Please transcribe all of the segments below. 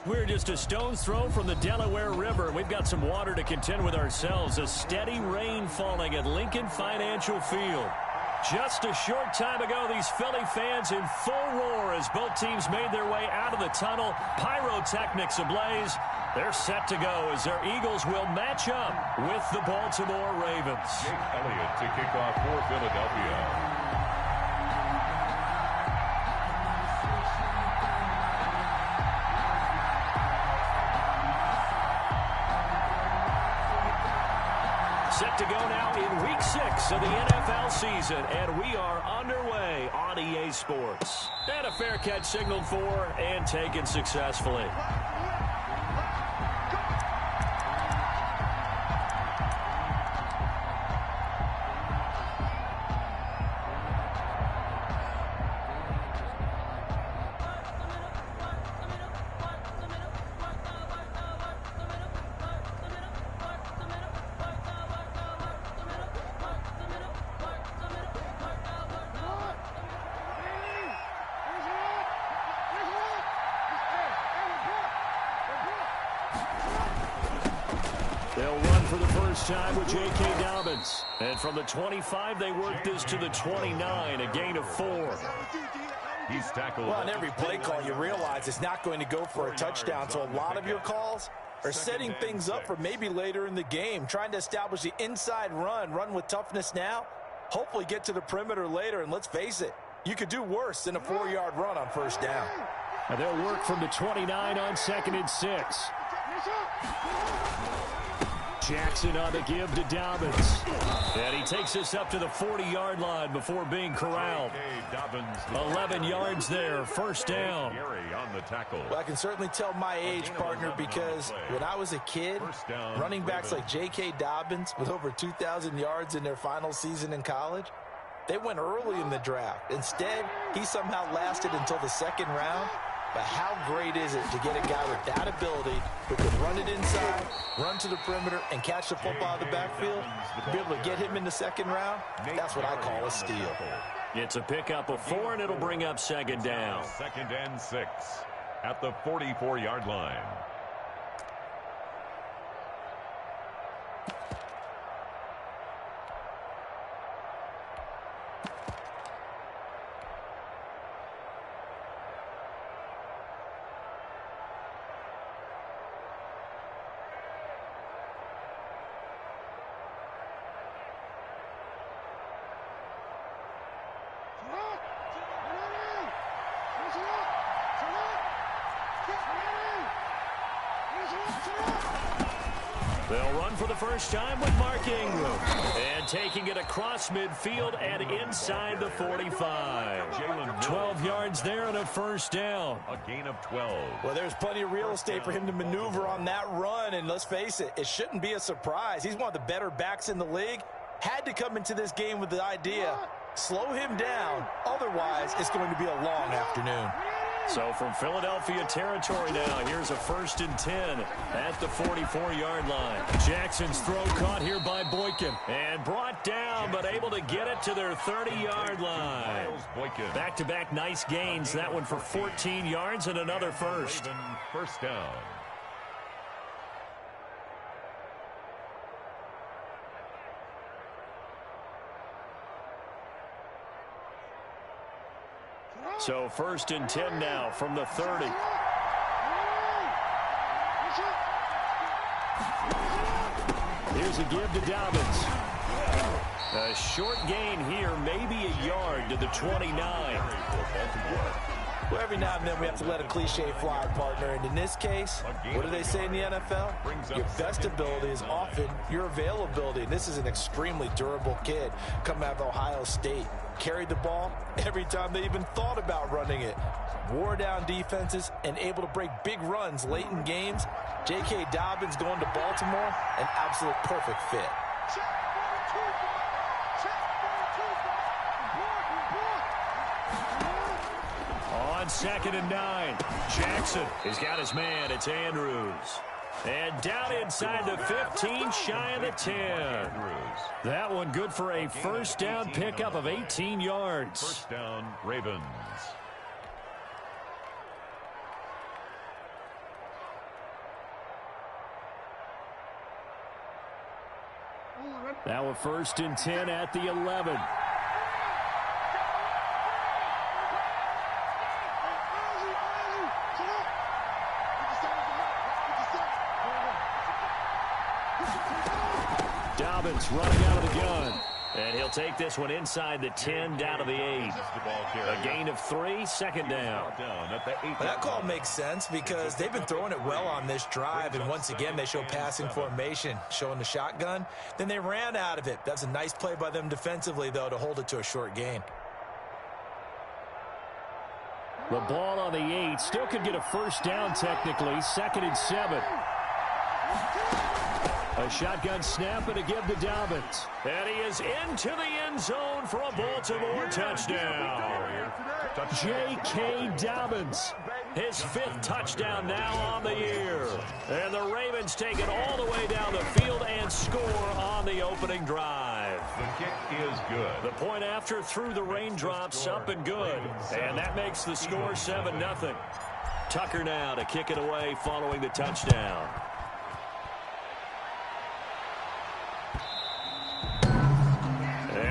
We're just a stone's throw from the Delaware River. We've got some water to contend with ourselves. A steady rain falling at Lincoln Financial Field. Just a short time ago, these Philly fans in full roar as both teams made their way out of the tunnel. Pyrotechnics ablaze. They're set to go as their Eagles will match up with the Baltimore Ravens. Jake Elliott to kick off for Philadelphia. Set to go now in Week 6 of the NFL season, and we are underway on EA Sports. And a fair catch signaled for and taken successfully. They'll run for the first time with J.K. Dobbins. And from the 25, they work this to the 29, a gain of 4. He's tackled. Well, on every play call, you realize it's not going to go for a touchdown. So a lot of your calls are setting things up for maybe later in the game, trying to establish the inside run with toughness now, hopefully get to the perimeter later. And let's face it, you could do worse than a 4-yard run on first down. And they'll work from the 29 on 2nd and 6. Jackson on the give to Dobbins. And he takes us up to the 40-yard line before being corralled. 11 yards there, first down. On the tackle. Well, I can certainly tell my age, partner, because when I was a kid, running backs like J.K. Dobbins with over 2,000 yards in their final season in college, they went early in the draft. Instead, he somehow lasted until the 2nd round. But how great is it to get a guy with that ability who can run it inside, run to the perimeter, and catch the football out of the backfield? To be able to get him in the 2nd round, that's what I call a steal. It's a pickup of 4, and it'll bring up 2nd down. 2nd and 6 at the 44-yard line. They'll run for the first time with Mark Ingram. And taking it across midfield and inside the 45. 12 yards there and a first down. A gain of 12. Well, there's plenty of real estate for him to maneuver on that run. And let's face it, it shouldn't be a surprise. He's one of the better backs in the league. Had to come into this game with the idea, slow him down. Otherwise, it's going to be a long afternoon. So from Philadelphia territory now, here's a 1st and 10 at the 44-yard line. Jackson's throw caught here by Boykin and brought down, but able to get it to their 30-yard line. Back-to-back nice gains. That one for 14 yards and another first. First down. So 1st and 10 now from the 30. Here's a give to Dobbins. A short gain here, maybe a yard to the 29. Well, every now and then we have to let a cliche fly, partner. And in this case, what do they say in the NFL? Your best ability is often your availability. And this is an extremely durable kid coming out of Ohio State. Carried the ball every time they even thought about running it. Wore down defenses and able to break big runs late in games. J.K. Dobbins going to Baltimore, an absolute perfect fit. On 2nd and 9, Jackson has got his man. It's Andrews. And down inside the 15, shy of the 10. That one good for a first down pickup of 18 yards. First down, Ravens. Now a 1st and 10 at the 11. Dobbins running out of the gun. And he'll take this one inside the 10, down to the 8. A gain of 3, 2nd down. That call makes sense because they've been throwing it well on this drive, and once again they show passing formation, showing the shotgun. Then they ran out of it. That's a nice play by them defensively, though, to hold it to a short gain. The ball on the 8, still could get a 1st down technically, 2nd and 7. A shotgun snap and a give to Dobbins. And he is into the end zone for a Baltimore touchdown. J.K. Dobbins, his 5th touchdown now on the year. And the Ravens take it all the way down the field and score on the opening drive. The kick is good. The point after through the raindrops, up and good. And that makes the score 7-0. Tucker now to kick it away following the touchdown.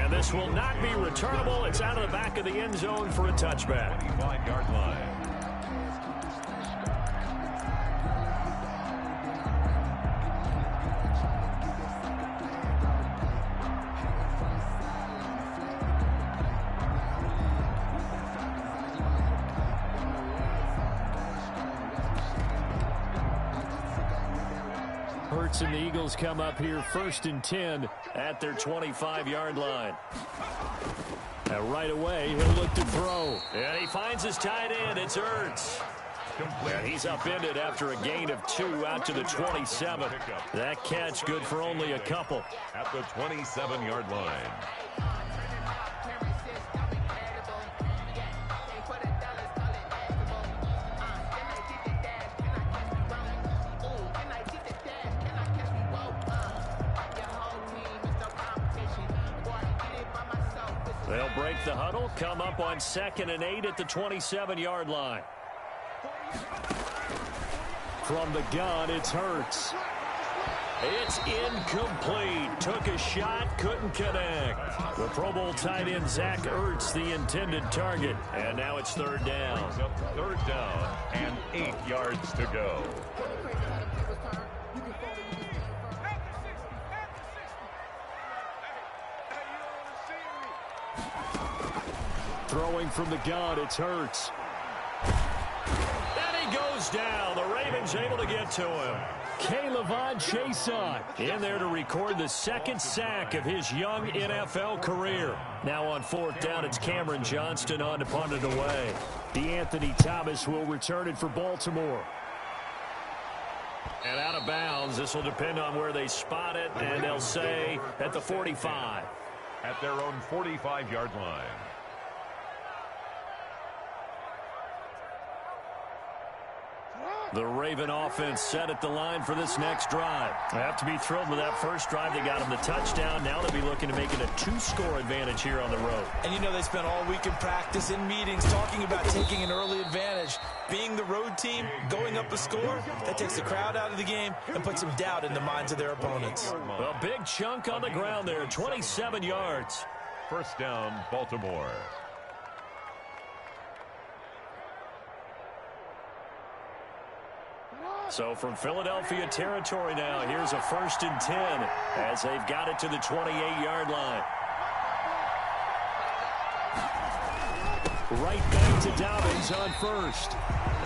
This will not be returnable. It's out of the back of the end zone for a touchback. 25-yard line. Hurts and the Eagles come up here 1st and 10 at their 25-yard line. And right away, he'll look to throw. And he finds his tight end. It's Ertz. And he's upended after a gain of 2 out to the 27. That catch good for only a couple. At the 27-yard line. They'll break the huddle, come up on 2nd and 8 at the 27-yard line. From the gun, it's Hurts. It's incomplete. Took a shot, couldn't connect. The Pro Bowl tight end, Zach Ertz, the intended target. And now it's 3rd down. 3rd down and 8 yards to go. Throwing from the gun, it's Hurts. And he goes down. The Ravens able to get to him. K'Lavon Chaisson in there to record the 2nd sack of his young NFL career. Now on 4th down, it's Cameron Johnston on to punt it away. DeAnthony Thomas will return it for Baltimore. And out of bounds, this will depend on where they spot it, and they'll say at the 45. At their own 45-yard line. The Raven offense set at the line for this next drive. They have to be thrilled with that first drive. They got them the touchdown. Now they'll be looking to make it a 2-score advantage here on the road. And you know they spent all week in practice, in meetings, talking about taking an early advantage. Being the road team, going up a score, that takes the crowd out of the game and puts some doubt in the minds of their opponents. A big chunk on the ground there, 27 yards. 1st down, Baltimore. So from Philadelphia territory now, here's a 1st and 10 as they've got it to the 28-yard line. Right back to Dobbins on 1st.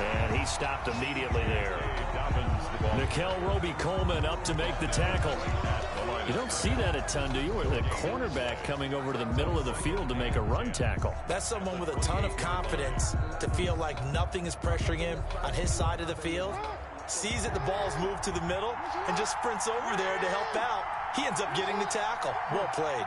And he stopped immediately there. Nickel Roby-Coleman up to make the tackle. You don't see that a ton, do you? Or the cornerback coming over to the middle of the field to make a run tackle. That's someone with a ton of confidence to feel like nothing is pressuring him on his side of the field. Sees that the ball's moved to the middle and just sprints over there to help out. He ends up getting the tackle. Well played.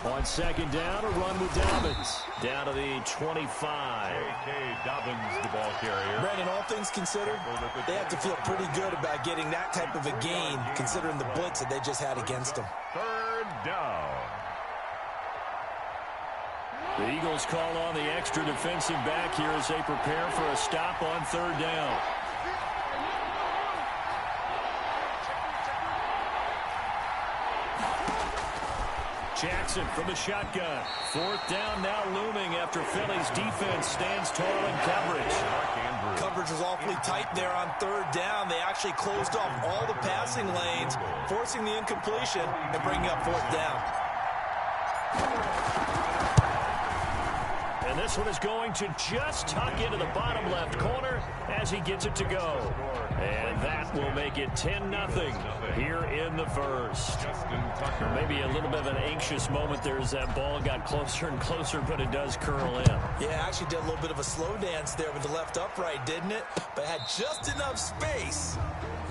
On 2nd down, a run with Dobbins. Down to the 25. J.K. Dobbins, the ball carrier. Brandon, all things considered, they have to feel pretty good about getting that type of a gain, considering the blitz that they just had against them. 3rd down. The Eagles call on the extra defensive back here as they prepare for a stop on third down. Jackson from the shotgun. Fourth down now looming after Philly's defense stands tall in coverage. Coverage was awfully tight there on third down. They actually closed off all the passing lanes, forcing the incompletion and bringing up fourth down. And this one is going to just tuck into the bottom left corner as he gets it to go. And that will make it 10-0 here in the first. Maybe a little bit of an anxious moment there as that ball got closer and closer, but it does curl in. Yeah, actually did a little bit of a slow dance there with the left upright, didn't it? But had just enough space,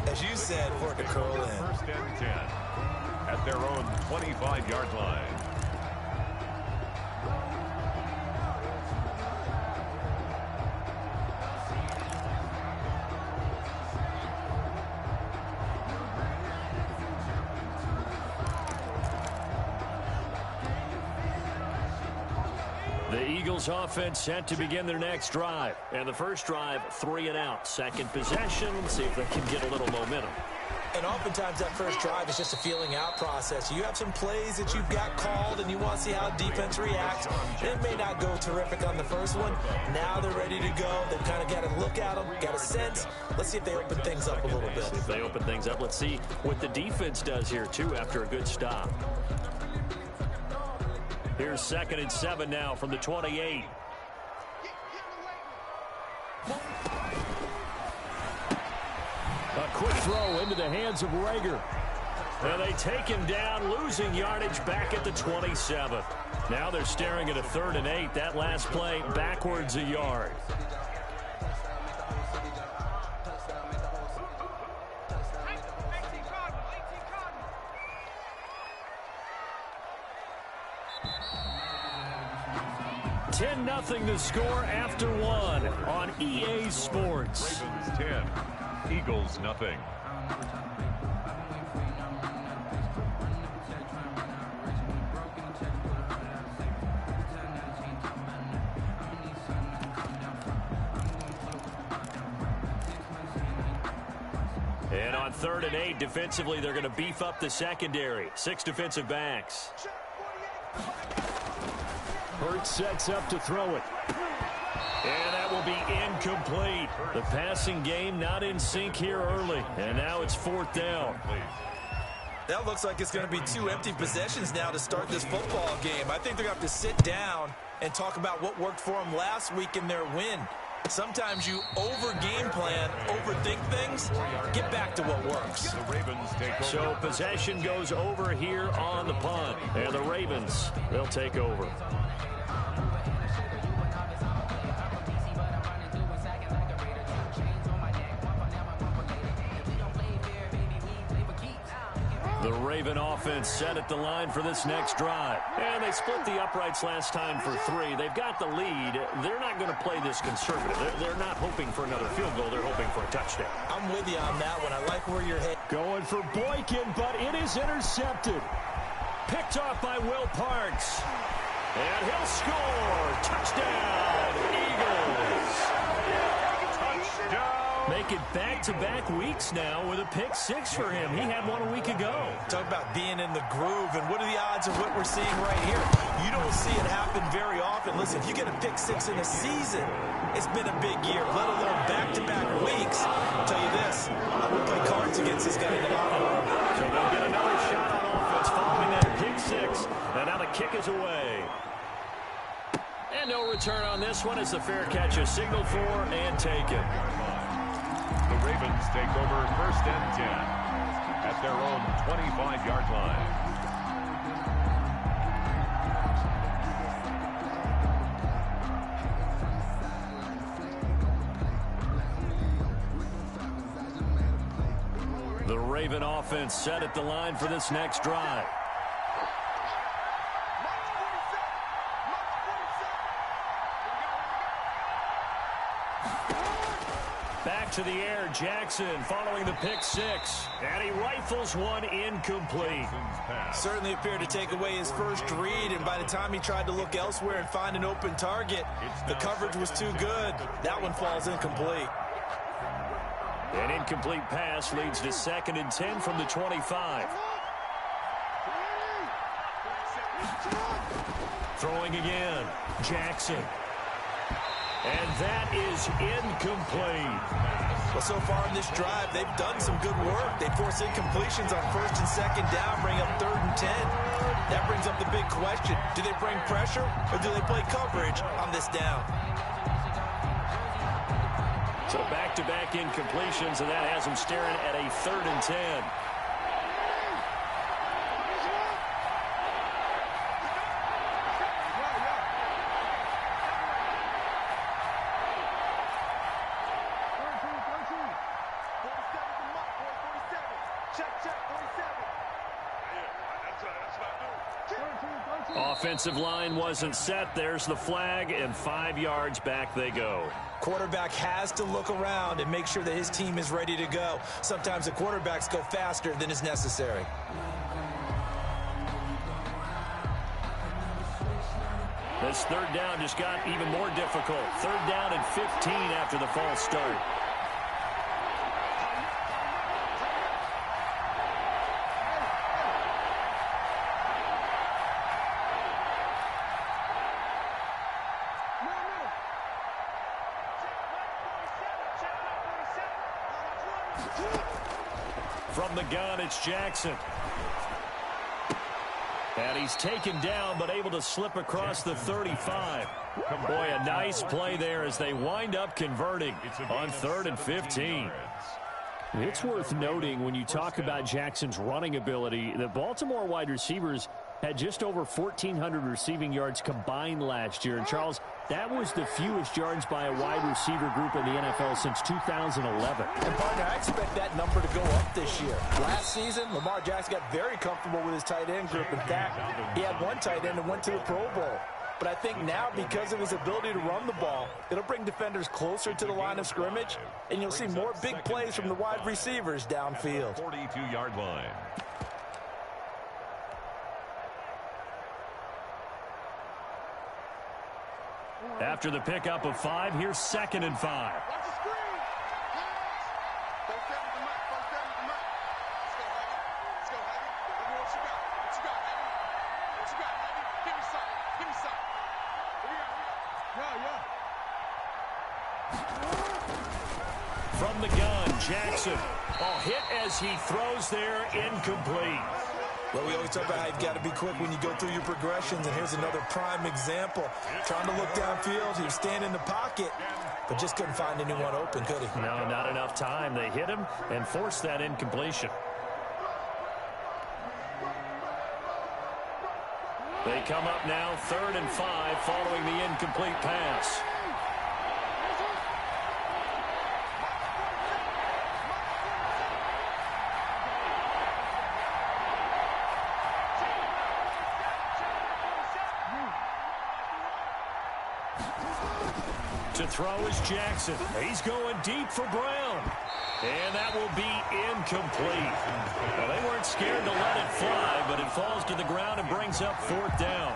as you said, for it to curl in. First and 10 at their own 25-yard line. The Eagles offense set to begin their next drive. And the first drive, 3 and out. Second possession, see if they can get a little momentum. And oftentimes that first drive is just a feeling out process. You have some plays that you've got called and you want to see how defense reacts. It may not go terrific on the first one. Now they're ready to go. They've kind of got to look at them, got a sense. Let's see if they open things up a little bit. If they open things up, let's see what the defense does here, too, after a good stop. Here's 2nd and 7 now from the 28. A quick throw into the hands of Rager. And they take him down, losing yardage back at the 27. Now they're staring at a 3rd and 8. That last play backwards a yard. Nothing to score after 1 on EA Sports. Ravens 10, Eagles nothing. And on 3rd and 8, defensively, they're going to beef up the secondary. 6 defensive backs. Hurts sets up to throw it. And that will be incomplete. The passing game not in sync here early. And now it's 4th down. That looks like it's going to be 2 empty possessions now to start this football game. I think they're going to have to sit down and talk about what worked for them last week in their win. Sometimes you over-game plan, overthink things. Get back to what works. The Ravens take over. So possession goes over here on the punt. And the Ravens, they'll take over. The Raven offense set at the line for this next drive. And they split the uprights last time for 3. They've got the lead. They're not going to play this conservative. They're not hoping for another field goal. They're hoping for a touchdown. I'm with you on that one. I like where you're headed. Going for Boykin, but it is intercepted. Picked off by Will Parks. And he'll score. Touchdown, Eagles. Touchdown. Make it back-to-back weeks now with a pick-6 for him. He had one a week ago. Talk about being in the groove, and what are the odds of what we're seeing right here? You don't see it happen very often. Listen, if you get a pick-6 in a season, it's been a big year, let alone back-to-back weeks. I'll tell you this, I would play cards against this guy in the long run. So they'll get another shot on offense following that pick-6, and now the kick is away. And no return on this one as the fair catch is signaled for and taken. The Ravens take over 1st and 10 at their own 25-yard line. The Raven offense set at the line for this next drive. Back to the air, Jackson following the pick six. And he rifles one incomplete. Certainly appeared to take away his first read, and by the time he tried to look elsewhere and find an open target, the coverage was too good. That one falls incomplete. An incomplete pass leads to 2nd and 10 from the 25. Throwing again, Jackson. And that is incomplete. Well, so far in this drive, they've done some good work. They force incompletions on 1st and 2nd down, bring up 3rd and 10. That brings up the big question. Do they bring pressure or do they play coverage on this down? So back-to-back incompletions, and that has them staring at a 3rd and 10. Offensive line wasn't set. There's the flag, and 5 yards back they go. Quarterback has to look around and make sure that his team is ready to go. Sometimes the quarterbacks go faster than is necessary. This 3rd down just got even more difficult. 3rd down and 15 after the false start. From the gun, it's Jackson. And he's taken down, but able to slip across the 35. Boy, a nice play there as they wind up converting on 3rd and 15. It's worth noting when you talk about Jackson's running ability, the Baltimore wide receivers had just over 1,400 receiving yards combined last year. And, Charles, that was the fewest yards by a wide receiver group in the NFL since 2011. And, partner, I expect that number to go up this year. Last season, Lamar Jackson got very comfortable with his tight end group. In fact, he had one tight end and went to the Pro Bowl. But I think now, because of his ability to run the ball, it'll bring defenders closer to the line of scrimmage, and you'll see more big plays from the wide receivers downfield. 42-yard line. After the pickup of 5, here's 2nd and 5. From the gun, Jackson. Hit as he throws there, incomplete. Well, we always talk about how you've got to be quick when you go through your progressions, and here's another prime example. Trying to look downfield, he was standing in the pocket, but just couldn't find anyone open, could he? No, not enough time. They hit him and forced that incompletion. They come up now 3rd and 5 following the incomplete pass. To throw is Jackson. He's going deep for Brown. And that will be incomplete. Well, they weren't scared to let it fly, but it falls to the ground and brings up 4th down.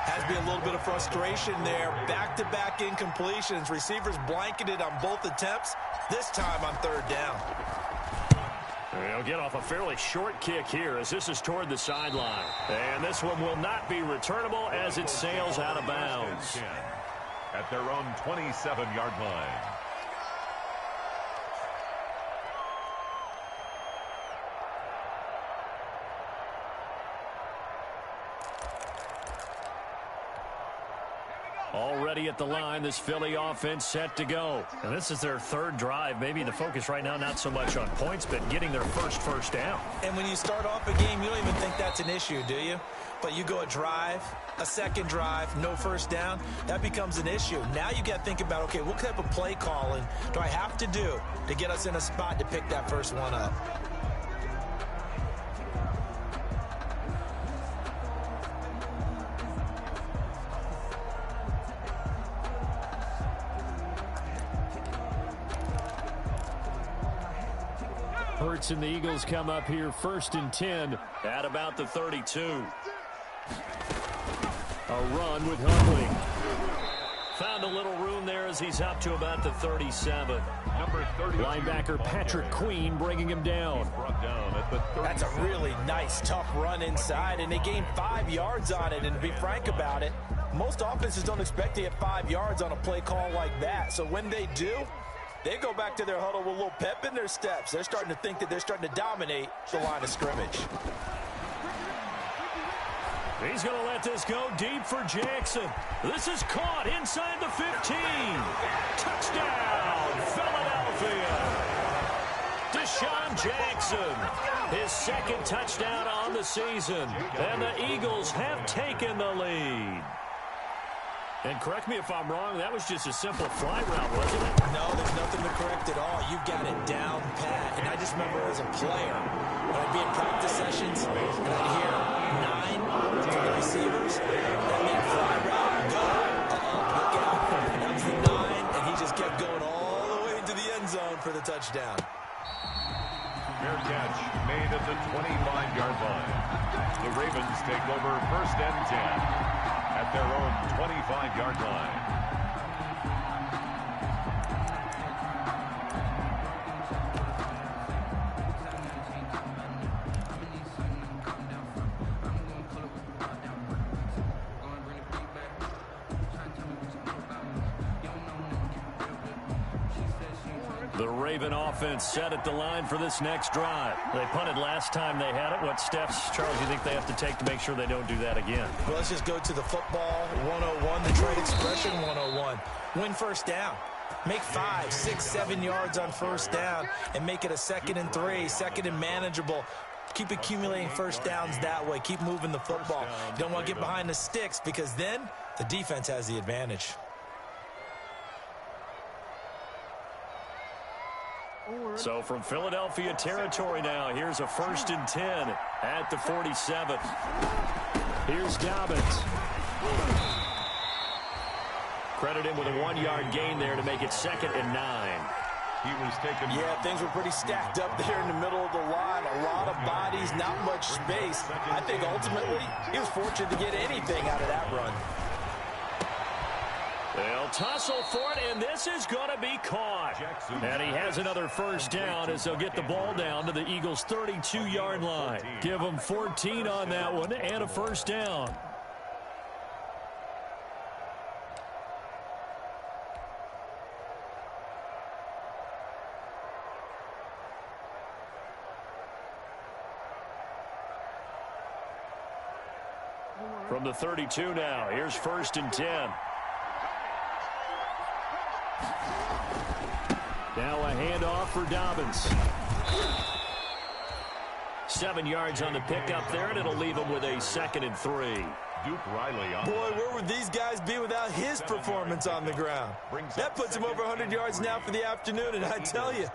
Has to be a little bit of frustration there. Back-to-back incompletions. Receivers blanketed on both attempts, this time on 3rd down. They'll get off a fairly short kick here as this is toward the sideline. And this one will not be returnable as it sails out of bounds. At their own 27-yard line. Already at the line, this Philly offense set to go. And this is their 3rd drive. Maybe the focus right now not so much on points, but getting their first down. And when you start off a game, you don't even think that's an issue, do you? But you go a drive, a 2nd drive, no 1st down, that becomes an issue. Now you got to think about, okay, what type of play calling do I have to do to get us in a spot to pick that first one up? Hurts and the Eagles come up here 1st and 10 at about the 32. A run with Huntley. Found a little room there as he's up to about the 37. Number 30. Linebacker Patrick Queen bringing him down. That's a really nice, tough run inside, and they gained 5 yards on it. And to be frank about it, most offenses don't expect to get 5 yards on a play call like that. So when they do, they go back to their huddle with a little pep in their steps. They're starting to think that they're starting to dominate the line of scrimmage. He's going to let this go deep for Jackson. This is caught inside the 15. Touchdown, Philadelphia. Deshaun Jackson, his 2nd touchdown on the season. And the Eagles have taken the lead. And correct me if I'm wrong, that was just a simple fly route, wasn't it? No, there's nothing to correct at all. You've got it down pat. And I just remember as a player, when I'd be in practice sessions, and I'd hear 9 from the receivers, and that fly route, go, look out. And that was the 9, and he just kept going all the way into the end zone for the touchdown. Fair catch made at the 25-yard line. The Ravens take over 1st and 10 at their own 25-yard line. The Raven offense set at the line for this next drive. They punted last time they had it. What steps, Charles, do you think they have to take to make sure they don't do that again? Well, let's just go to the football 101, the trade expression 101. Win 1st down. Make 5, 6, 7 yards on 1st down and make it a 2nd and 3, 2nd and manageable. Keep accumulating 1st downs that way. Keep moving the football. You don't want to get behind the sticks because then the defense has the advantage. So from Philadelphia territory now, here's a 1st and 10 at the 47. Here's Dobbins. Credit him with a 1-yard gain there to make it 2nd and 9. He was taken. Yeah, things were pretty stacked up there in the middle of the line. A lot of bodies, not much space. I think ultimately he was fortunate to get anything out of that run. They'll tussle for it, and this is going to be caught. And he has another 1st down as they'll get the ball down to the Eagles' 32-yard line. Give them 14 on that one and a 1st down. From the 32 now, here's 1st and 10. Now a handoff for Dobbins. 7 yards on the pickup there, and it'll leave him with a 2nd and 3. Duke Riley on. Boy, where would these guys be without his performance on the ground? That puts him over 100 yards now for the afternoon, and I tell you,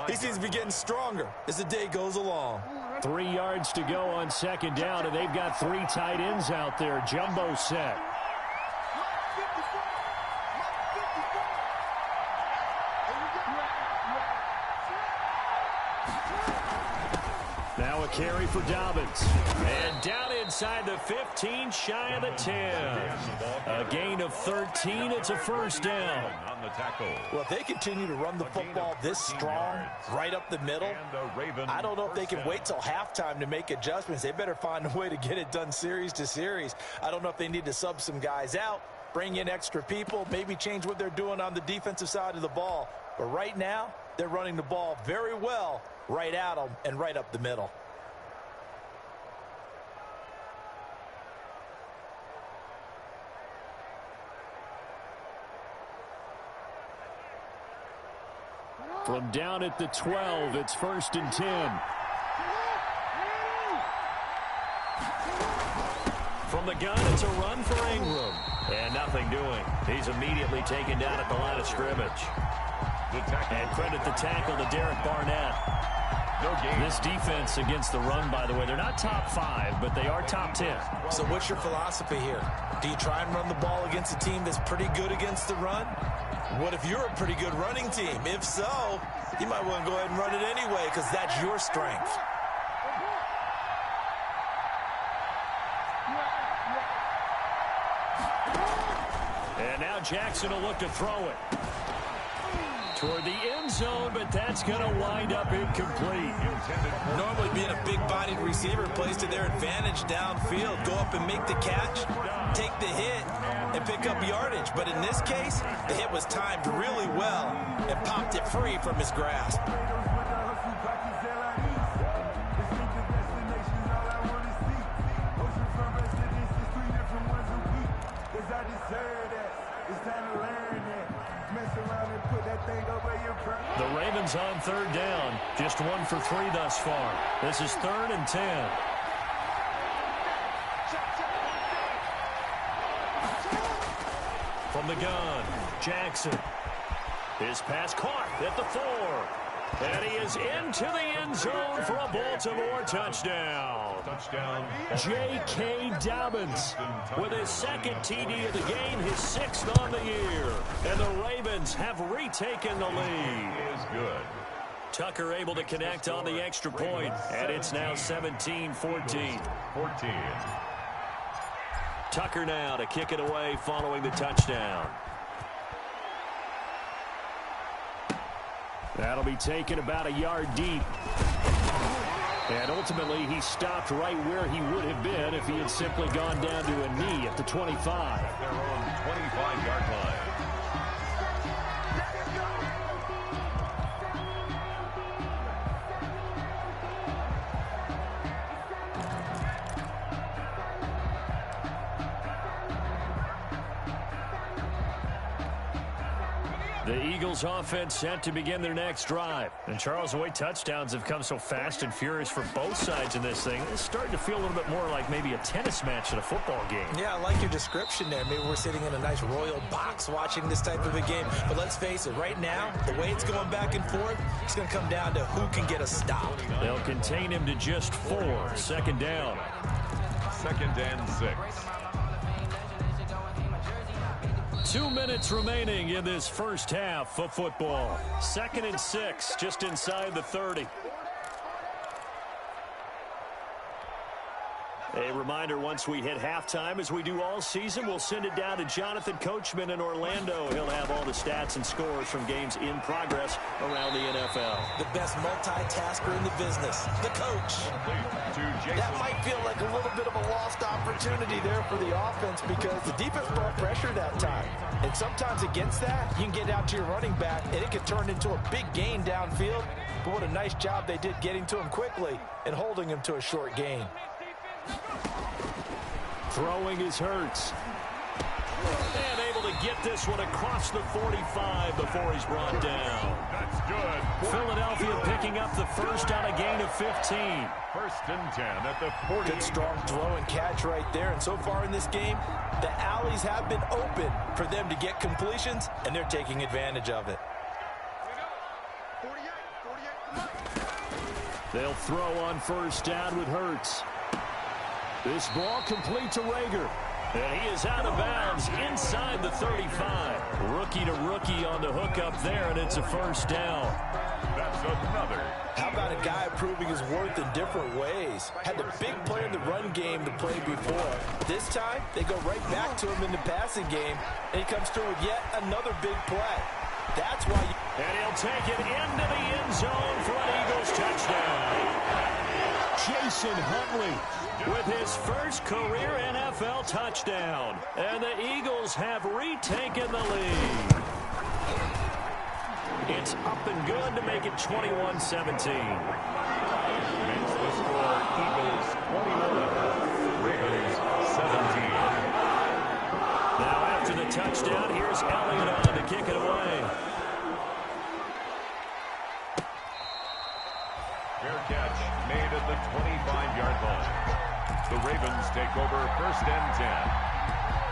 he seems to be getting stronger as the day goes along. 3 yards to go on 2nd down, and they've got 3 tight ends out there. Jumbo set. Now a carry for Dobbins. And down inside the 15, shy of the 10. A gain of 13. It's a 1st down. On the tackle. Well, if they continue to run the football this strong, right up the middle, I don't know if they can wait till halftime to make adjustments. They better find a way to get it done series to series. I don't know if they need to sub some guys out, bring in extra people, maybe change what they're doing on the defensive side of the ball. But right now, they're running the ball very well right at them and right up the middle. From down at the 12, it's 1st and 10. From the gun, it's a run for Ingram. And nothing doing. He's immediately taken down at the line of scrimmage. And credit the tackle to Derek Barnett. No gain. This defense against the run, by the way, they're not top 5, but they are top 10. So what's your philosophy here? Do you try and run the ball against a team that's pretty good against the run? What if you're a pretty good running team? If so, you might want to go ahead and run it anyway because that's your strength. And now Jackson will look to throw it toward the end zone, but that's going to wind up incomplete. Normally being a big-bodied receiver plays to their advantage downfield. Go up and make the catch, take the hit, and pick up yardage. But in this case, the hit was timed really well and popped it free from his grasp. The Ravens on third down. Just 1 for 3 thus far. This is 3rd and 10. From the gun, Jackson. His pass caught at the 4. And he is into the end zone for a Baltimore touchdown. J.K. Dobbins with his second TD of the game, his 6th on the year. And the Ravens have retaken the lead. Is good. Tucker able to connect on the extra point, and it's now 17-14. Tucker now to kick it away following the touchdown. That'll be taken about a yard deep. And ultimately, he stopped right where he would have been if he had simply gone down to a knee at the 25. Their own 25-yard line. The Eagles offense set to begin their next drive. And Charles, the way touchdowns have come so fast and furious for both sides in this thing, it's starting to feel a little bit more like maybe a tennis match at a football game. Yeah, I like your description there. Maybe we're sitting in a nice royal box watching this type of a game. But let's face it, right now, the way it's going back and forth, it's going to come down to who can get a stop. They'll contain him to just 4. 2nd down. 2nd and 6. 2 minutes remaining in this first half of football. 2nd and 6, just inside the 30. A reminder, once we hit halftime, as we do all season, we'll send it down to Jonathan Coachman in Orlando. He'll have all the stats and scores from games in progress around the NFL. The best multitasker in the business, the coach. That might feel like a little bit of a lost opportunity there for the offense because the defense brought pressure that time. And sometimes against that, you can get out to your running back, and it can turn into a big gain downfield. But what a nice job they did getting to him quickly and holding him to a short gain. Throwing is Hurts. And able to get this one across the 45 before he's brought down. That's good. Philadelphia picking up the first on a gain of 15. 1st and 10 at the 40. Good strong throw and catch right there. And so far in this game, the alleys have been open for them to get completions, and they're taking advantage of it. They'll throw on 1st down with Hurts. This ball complete to Rager. And he is out of bounds inside the 35. Rookie to rookie on the hook up there, and it's a 1st down. That's another. How about a guy proving his worth in different ways? Had the big play in the run game to play before. This time, they go right back to him in the passing game, and he comes through with yet another big play. That's why And he'll take it into the end zone for an Eagles touchdown. Jason Huntley with his first career NFL touchdown. And the Eagles have retaken the lead. It's up and good to make it 21-17. Makes the score Eagles 21, Ravens 17. Now after the touchdown, here's Elliott on to kick it away. Fair catch made at the 25-yard line. The Ravens take over 1st and 10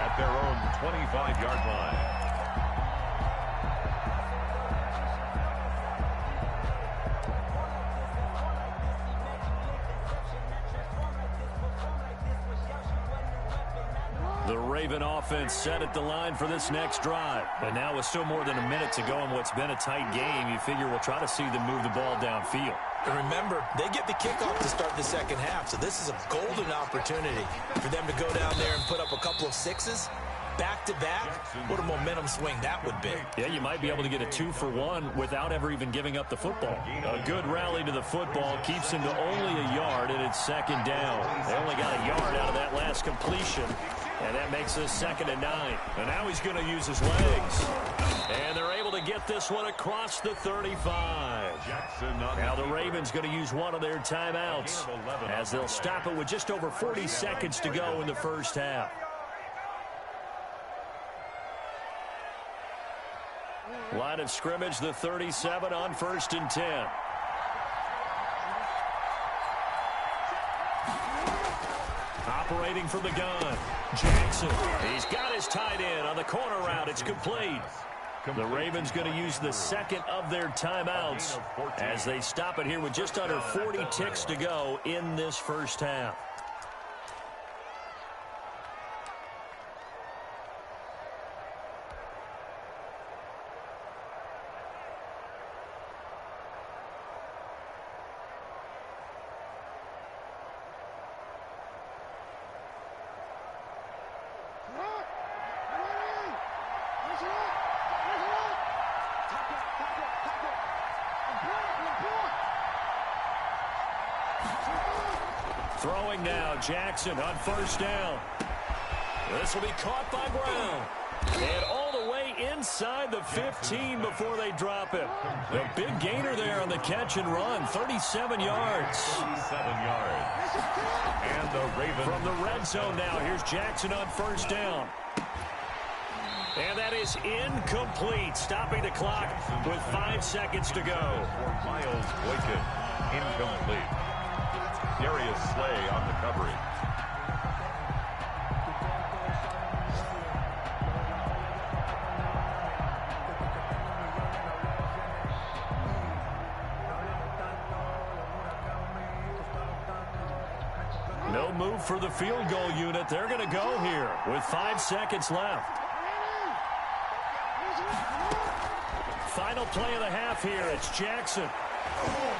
at their own 25-yard line. The Raven offense set at the line for this next drive. And now with still more than a minute to go in what's been a tight game, you figure we'll try to see them move the ball downfield. And remember, they get the kickoff to start the second half, so this is a golden opportunity for them to go down there and put up a couple of sixes. Back-to-back, what a momentum swing that would be. Yeah, you might be able to get a 2-for-1 without ever even giving up the football. A good rally to the football keeps him to only a yard, and it's second down. They only got a yard out of that last completion, and that makes us 2nd and 9. And now he's going to use his legs. And they're able to get this one across the 35. Now the Ravens going to use one of their timeouts as they'll stop it with just over 40 seconds to go in the first half. Line of scrimmage, the 37 on 1st and 10. Operating from the gun, Jackson. He's got his tight end on the corner route. It's complete. The Ravens going to use the second of their timeouts as they stop it here with just under 40 ticks to go in this first half. Throwing now, Jackson on 1st down. This will be caught by Brown. And all the way inside the 15 before they drop it. A big gainer there on the catch and run, 37 yards. 37 yards. And the Ravens. From the red zone now, here's Jackson on 1st down. And that is incomplete, stopping the clock with 5 seconds to go. For Miles Boykin, incomplete. Darius Slay on the coverage. No move for the field goal unit. They're going to go here with 5 seconds left. Final play of the half here. It's Jackson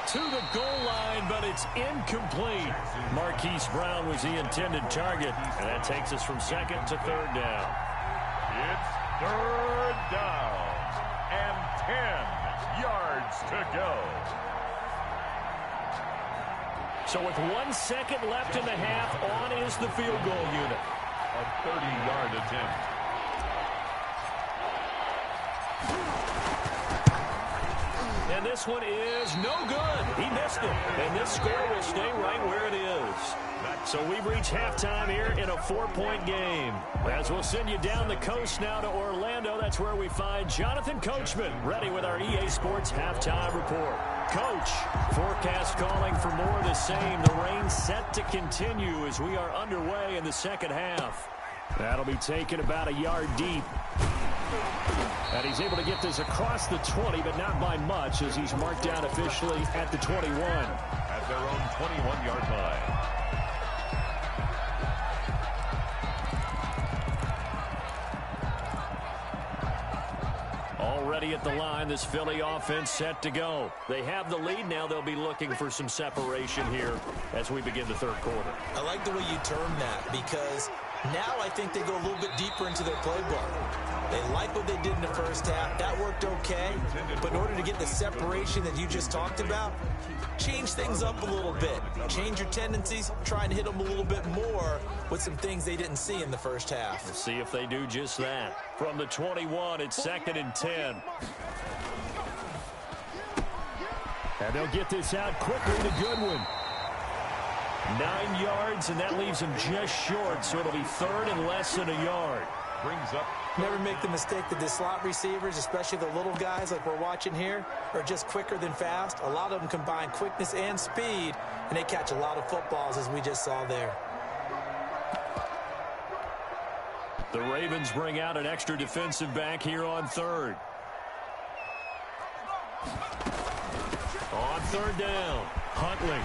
to the goal line, but it's incomplete. Marquise Brown was the intended target, and that takes us from 2nd to 3rd down. It's 3rd down and 10 yards to go. So with 1 second left in the half, on is the field goal unit. A 30-yard attempt. And this one is no good. He missed it. And this score will stay right where it is. So we've reached halftime here in a 4-point game. As we'll send you down the coast now to Orlando, that's where we find Jonathan Coachman, ready with our EA Sports halftime report. Coach, forecast calling for more of the same. The rain set to continue as we are underway in the second half. That'll be taken about a yard deep. And he's able to get this across the 20, but not by much, as he's marked down officially at the 21. At their own 21-yard line. Already at the line, this Philly offense set to go. They have the lead now. They'll be looking for some separation here as we begin the 3rd quarter. I like the way you term that, because now I think they go a little bit deeper into their playbook. They like what they did in the first half. That worked okay. But in order to get the separation that you just talked about, change things up a little bit. Change your tendencies. Try and hit them a little bit more with some things they didn't see in the first half. We'll see if they do just that. From the 21, it's 2nd and 10. And they'll get this out quickly to Goodwin. 9 yards, and that leaves him just short, so it'll be 3rd and less than a yard. Brings up. Never make the mistake that the slot receivers, especially the little guys like we're watching here, are just quicker than fast. A lot of them combine quickness and speed, and they catch a lot of footballs, as we just saw there. The Ravens bring out an extra defensive back here on 3rd. On 3rd down, Huntley.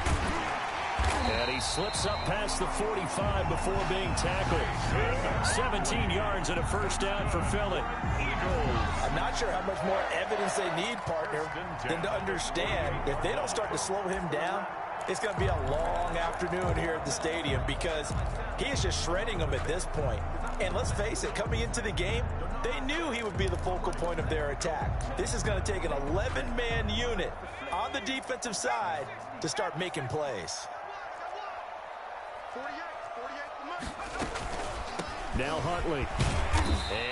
And he slips up past the 45 before being tackled. 17 yards and a first down for Philly. I'm not sure how much more evidence they need, partner, than to understand if they don't start to slow him down, it's going to be a long afternoon here at the stadium because he is just shredding them at this point. And let's face it, coming into the game, they knew he would be the focal point of their attack. This is going to take an 11-man unit on the defensive side to start making plays. Now Huntley.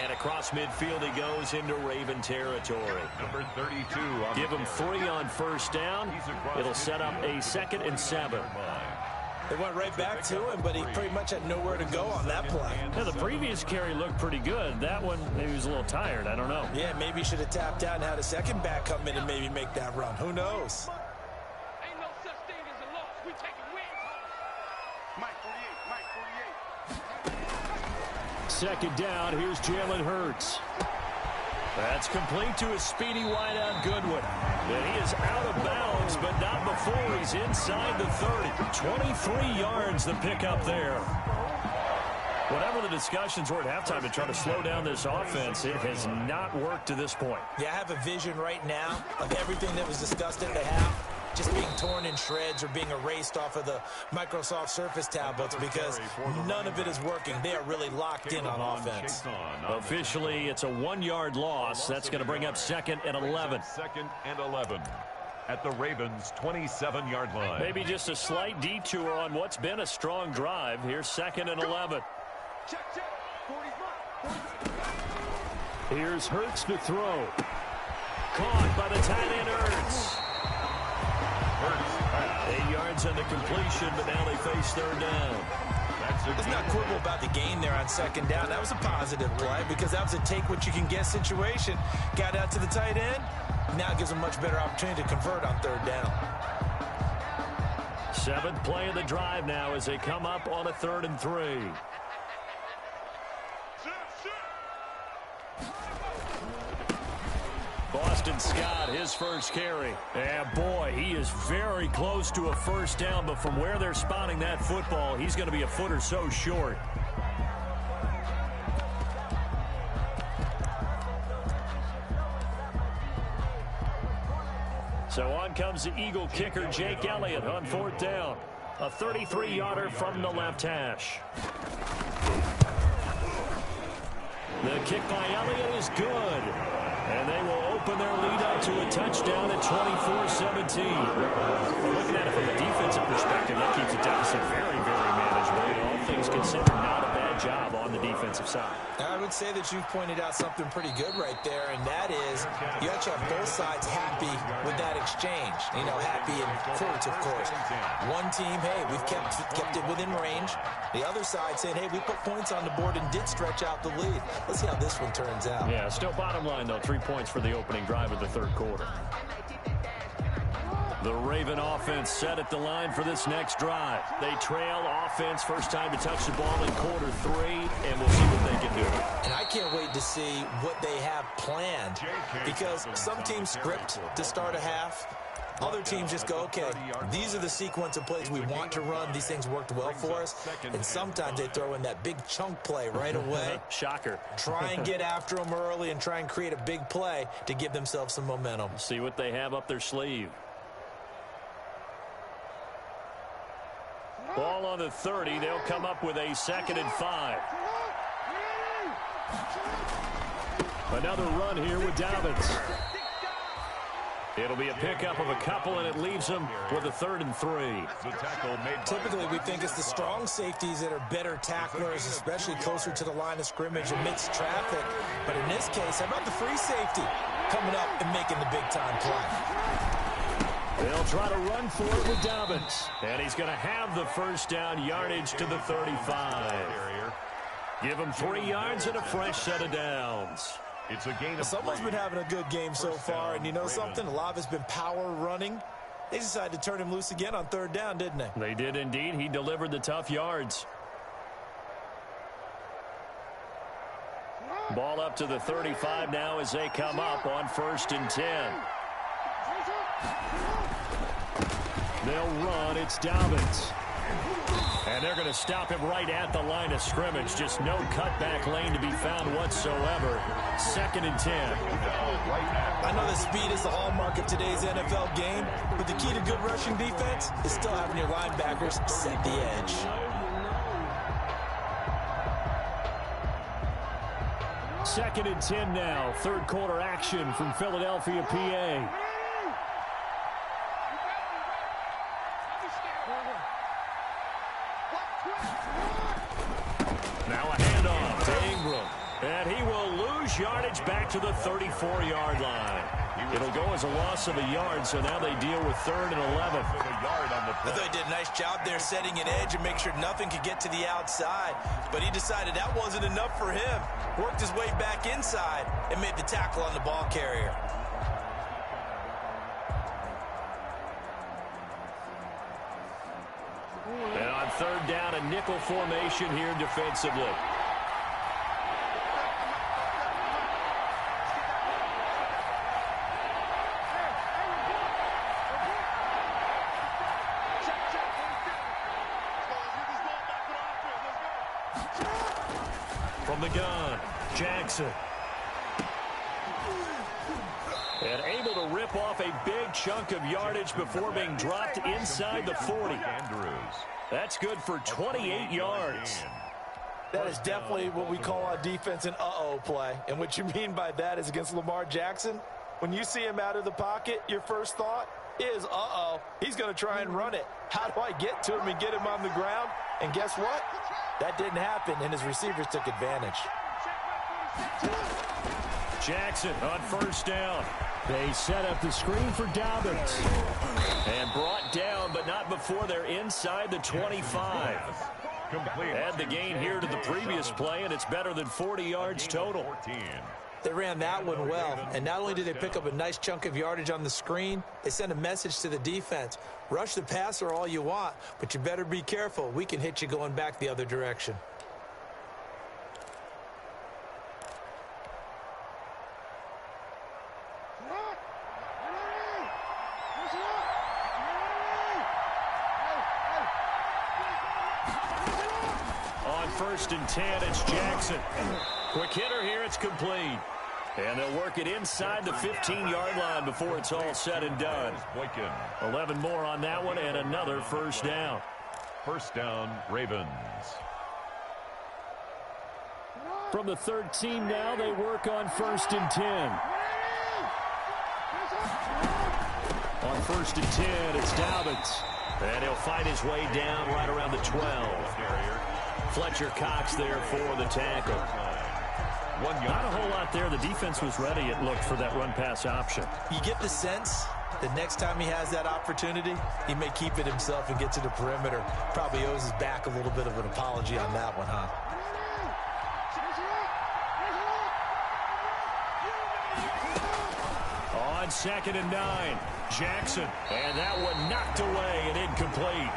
And across midfield he goes into Raven territory. Number 32. Give him 3 on first down. It'll set up a 2nd and 7. They went right back to him, but he pretty much had nowhere to go on that play. Yeah, the previous carry looked pretty good. That one, maybe he was a little tired. I don't know. Yeah, maybe he should have tapped out and had a second back come in and maybe make that run. Who knows? Ain't no such thing as a loss. We taking wins home. Mike 48. 2nd down. Here's Jalen Hurts. That's complete to a speedy wideout Goodwin. And he is out of bounds, but not before he's inside the 30. 23 yards the pickup there. Whatever the discussions were at halftime to try to slow down this offense, it has not worked to this point. Yeah, I have a vision right now of everything that was discussed at the half just being torn in shreds or being erased off of the Microsoft Surface tablets because none of it is working. They are really locked in on offense. Officially, it's a 1-yard loss. That's going to bring up 2nd and 11. 2nd and 11 at the Ravens' 27-yard line. Maybe just a slight detour on what's been a strong drive. Here's 2nd and 11. Here's Hurts to throw. Caught by the tight end Hurts. 8 yards on the completion, but now they face 3rd down. Let's not quibble about the gain there on 2nd down. That was a positive play because that was a take-what-you-can-get situation. Got out to the tight end. Now it gives them much better opportunity to convert on 3rd down. 7th play of the drive now as they come up on a 3rd and 3. Boston Scott, his first carry. And boy, he is very close to a first down, but from where they're spotting that football, he's going to be a foot or so short. So on comes the Eagle kicker, Jake Elliott, on 4th down. A 33-yarder from the left hash. The kick by Elliott is good. And they will open their lead up to a touchdown at 24-17. Looking at it from a defensive perspective, that keeps the deficit very, very manageable. And all things considered, not a bad job on the defensive side. I would say that you've pointed out something pretty good right there, and that is you have to have both sides happy with that exchange. You know, happy in quotes, of course. One team, hey, we've kept it within range. The other side saying, hey, we put points on the board and did stretch out the lead. Let's see how this one turns out. Yeah, still bottom line, though, 3 points for the opening drive of the 3rd quarter. The Raven offense set at the line for this next drive. They trail offense, first time to touch the ball in quarter 3, and we'll see what they can do. And I can't wait to see what they have planned because some teams script to start a half. Other teams just go, okay, these are the sequence of plays we want to run. These things worked well for us. And sometimes they throw in that big chunk play right away. Shocker. Try and get after them early and try and create a big play to give themselves some momentum. See what they have up their sleeve. Ball on the 30. They'll come up with a 2nd and 5. Another run here with Dobbins. It'll be a pickup of a couple, and it leaves them with a 3rd and 3. Typically, we think it's the strong safeties that are better tacklers, especially closer to the line of scrimmage amidst traffic. But in this case, how about the free safety coming up and making the big-time play? They'll try to run for it with Dobbins. And he's going to have the first down, yardage to the 35. Give him 3 yards and a fresh set of downs. It's a gain of Someone's been having a good game so far, and you know something? A lot has been power running. They decided to turn him loose again on 3rd down, didn't they? They did indeed. He delivered the tough yards. Ball up to the 35 now as they come up on 1st and 10. They'll run. It's Dobbins. And they're going to stop him right at the line of scrimmage. Just no cutback lane to be found whatsoever. 2nd and 10. I know that speed is the hallmark of today's NFL game, but the key to good rushing defense is still having your linebackers set the edge. Second and 10 now. Third quarter action from Philadelphia, PA. Now a handoff to Ingram. And he will lose yardage back to the 34-yard line. It'll go as a loss of a yard, so now they deal with 3rd and 11. I thought he did a nice job there setting an edge and make sure nothing could get to the outside. But he decided that wasn't enough for him. Worked his way back inside and made the tackle on the ball carrier. And on 3rd down, a nickel formation here defensively. From the gun, Jackson. And able to rip off a big chunk of yardage before being dropped inside the 40. That's good for 28 yards. That is definitely what we call on defense an uh-oh play. And what you mean by that is against Lamar Jackson, when you see him out of the pocket, your first thought is, uh-oh, he's going to try and run it. How do I get to him and get him on the ground? And guess what? That didn't happen, and his receivers took advantage. Jackson on 1st down. They set up the screen for Dobbins. And brought down, but not before they're inside the 25. Add the gain here to the previous play, and it's better than 40 yards total. They ran that one well, and not only did they pick up a nice chunk of yardage on the screen, they sent a message to the defense. Rush the passer all you want, but you better be careful. We can hit you going back the other direction. On 1st and 10, it's Jackson. Quick hitter here, it's complete. And they'll work it inside the 15-yard line before it's all said and done. 11 more on that one and another 1st down. 1st down, Ravens. From the 13 now, they work on 1st and 10. On 1st and 10, it's Dobbins. And he'll find his way down right around the 12. Fletcher Cox there for the tackle. Not a whole lot there. The defense was ready, it looked, for that run-pass option. You get the sense that next time he has that opportunity, he may keep it himself and get to the perimeter. Probably owes his back a little bit of an apology on that one, huh? On 2nd and 9, Jackson. And that one knocked away and incomplete.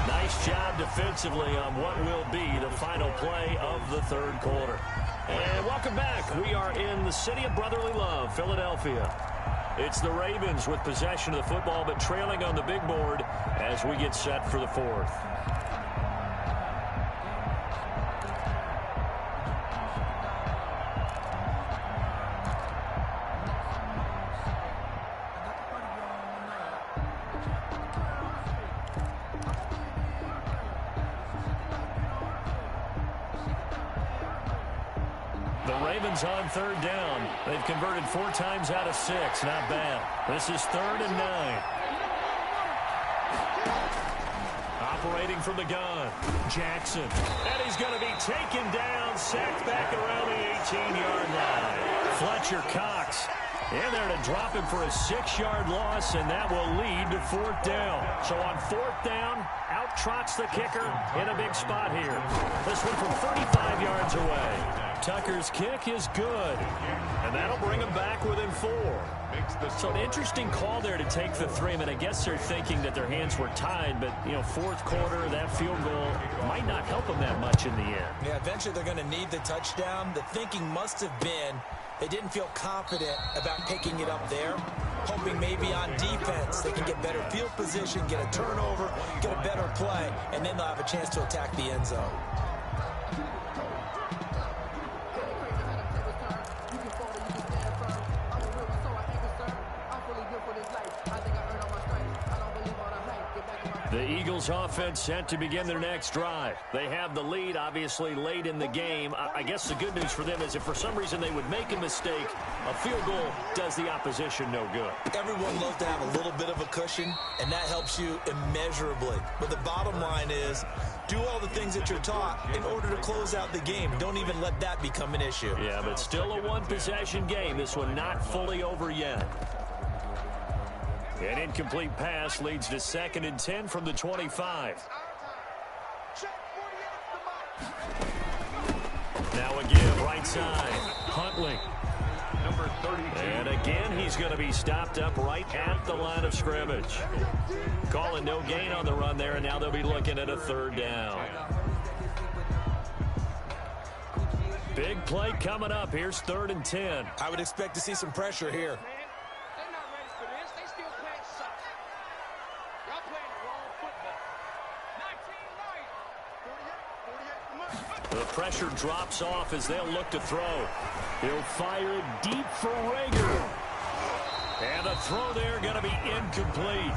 Nice job defensively on what will be the final play of the 3rd quarter. And welcome back. We are in the city of brotherly love, Philadelphia. It's the Ravens with possession of the football, but trailing on the big board as we get set for the 4th. On 3rd down. They've converted 4 times out of 6. Not bad. This is 3rd and 9. Operating from the gun, Jackson. And he's going to be taken down, sacked back around the 18-yard line. Fletcher Cox in there to drop him for a 6-yard loss, and that will lead to 4th down. So on 4th down, out trots the kicker in a big spot here. This one from 35 yards away. Tucker's kick is good, and that'll bring him back within 4. Makes the So an interesting call there to take the 3. I mean, I guess they're thinking that their hands were tied, but, you know, fourth quarter, that field goal might not help them that much in the end. Yeah, eventually they're going to need the touchdown. The thinking must have been they didn't feel confident about picking it up there, hoping maybe on defense they can get better field position, get a turnover, get a better play, and then they'll have a chance to attack the end zone. The Eagles offense set to begin their next drive. They have the lead, obviously, late in the game. I guess the good news for them is if for some reason they would make a mistake, a field goal does the opposition no good. Everyone loves to have a little bit of a cushion, and that helps you immeasurably. But the bottom line is, do all the things that you're taught in order to close out the game. Don't even let that become an issue. Yeah, but still a one-possession game. This one not fully over yet. An incomplete pass leads to 2nd and 10 from the 25. Now again, right side. Huntley. Number 32. And again, he's going to be stopped up right at the line of scrimmage. Calling no gain on the run there, and now they'll be looking at a 3rd down. Big play coming up. Here's 3rd and 10. I would expect to see some pressure here. The pressure drops off as they'll look to throw. He'll fire it deep for Rager. And the throw there going to be incomplete.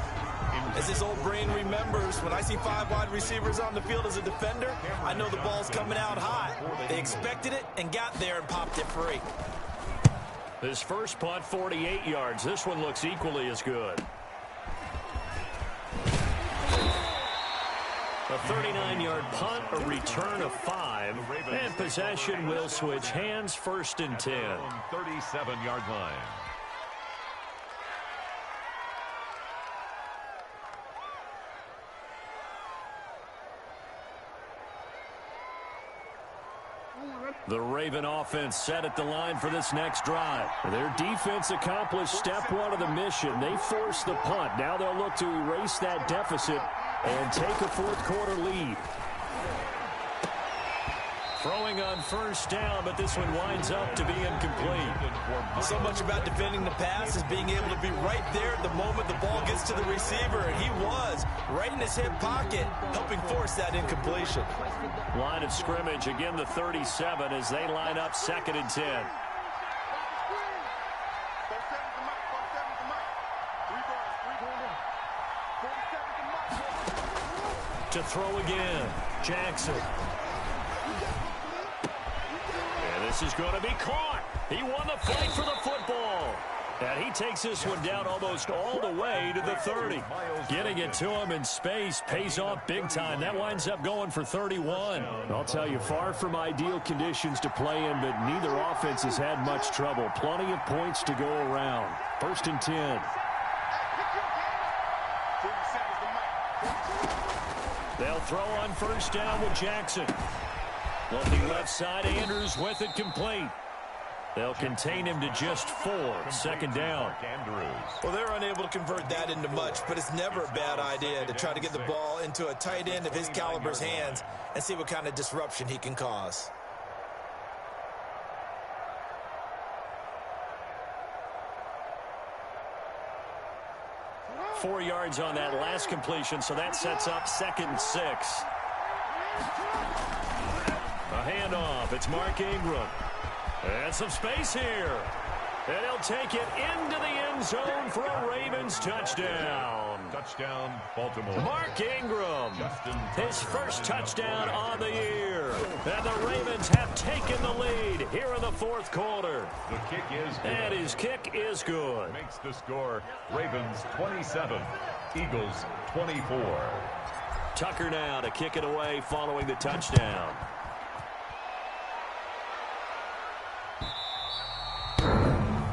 As his old brain remembers, when I see 5 wide receivers on the field as a defender, I know the ball's coming out hot. They expected it and got there and popped it free. His first punt, 48 yards. This one looks equally as good. A 39-yard punt, a return of 5, and possession will switch hands, 1st and 10. 37-yard line. The Raven offense set at the line for this next drive. Their defense accomplished step 1 of the mission. They forced the punt. Now they'll look to erase that deficit and take a fourth quarter lead. Throwing on 1st down, but this one winds up to be incomplete. So much about defending the pass is being able to be right there at the moment the ball gets to the receiver, and he was right in his hip pocket, helping force that incompletion. Line of scrimmage, again the 37 as they line up 2nd and 10. To throw again, Jackson. And this is going to be caught. He won the fight for the football. And he takes this one down almost all the way to the 30. Getting it to him in space pays off big time. That winds up going for 31. I'll tell you, far from ideal conditions to play in, but neither offense has had much trouble. Plenty of points to go around. 1st and 10. They'll throw on 1st down with Jackson. Looking left side, Andrews with it complete. They'll contain him to just 4. 2nd down. Well, they're unable to convert that into much, but it's never a bad idea to try to get the ball into a tight end of his caliber's hands and see what kind of disruption he can cause. Four yards on that last completion, so that sets up 2nd and 6. A handoff. It's Mark Ingram. And some space here. And he'll take it into the end zone for a Ravens touchdown. Touchdown, Baltimore. Mark Ingram, his first touchdown on the year. And the Ravens have taken the lead here in the fourth quarter. The kick is good. And his kick is good. Makes the score Ravens 27, Eagles 24. Tucker now to kick it away following the touchdown.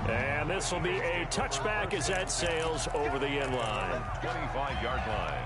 And this will be a touchback as that sails over the end line. 25-yard line.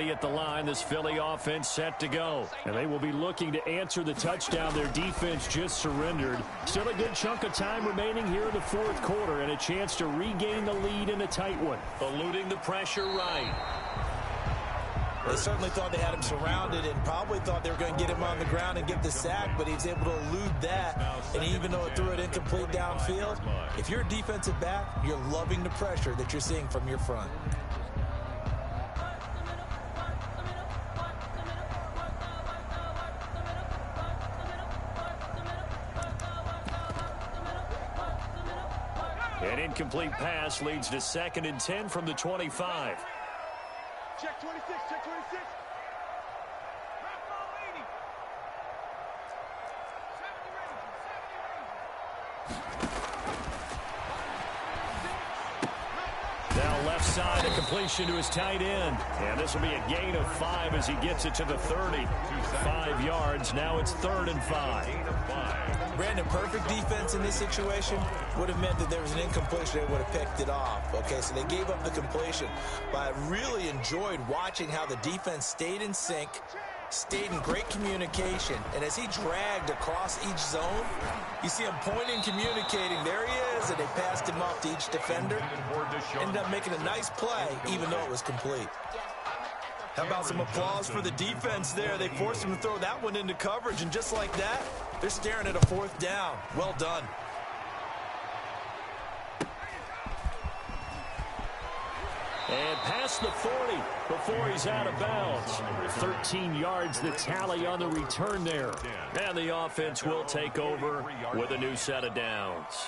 ready at the line. This Philly offense set to go. And they will be looking to answer the touchdown their defense just surrendered. Still a good chunk of time remaining here in the fourth quarter and a chance to regain the lead in a tight one. Eluding the pressure right. They certainly thought they had him surrounded and probably thought they were going to get him on the ground and get the sack, but he was able to elude that. And even though it threw it incomplete downfield, if you're a defensive back, you're loving the pressure that you're seeing from your front. An incomplete pass leads to 2nd and 10 from the 25. Check 26, check 26. Now left side, a completion to his tight end. And this will be a gain of 5 as he gets it to the 30. 5 yards, now it's 3rd and 5. Brandon, perfect defense in this situation would have meant that there was an incompletion. They would have picked it off. Okay, so they gave up the completion. But I really enjoyed watching how the defense stayed in sync, stayed in great communication. And as he dragged across each zone, you see him pointing, communicating. There he is, and they passed him off to each defender. Ended up making a nice play, even though it was complete. How about some applause for the defense there? They forced him to throw that one into coverage, and just like that, they're staring at a 4th down. Well done. And past the 40 before he's out of bounds. 13 yards the tally on the return there. And the offense will take over with a new set of downs.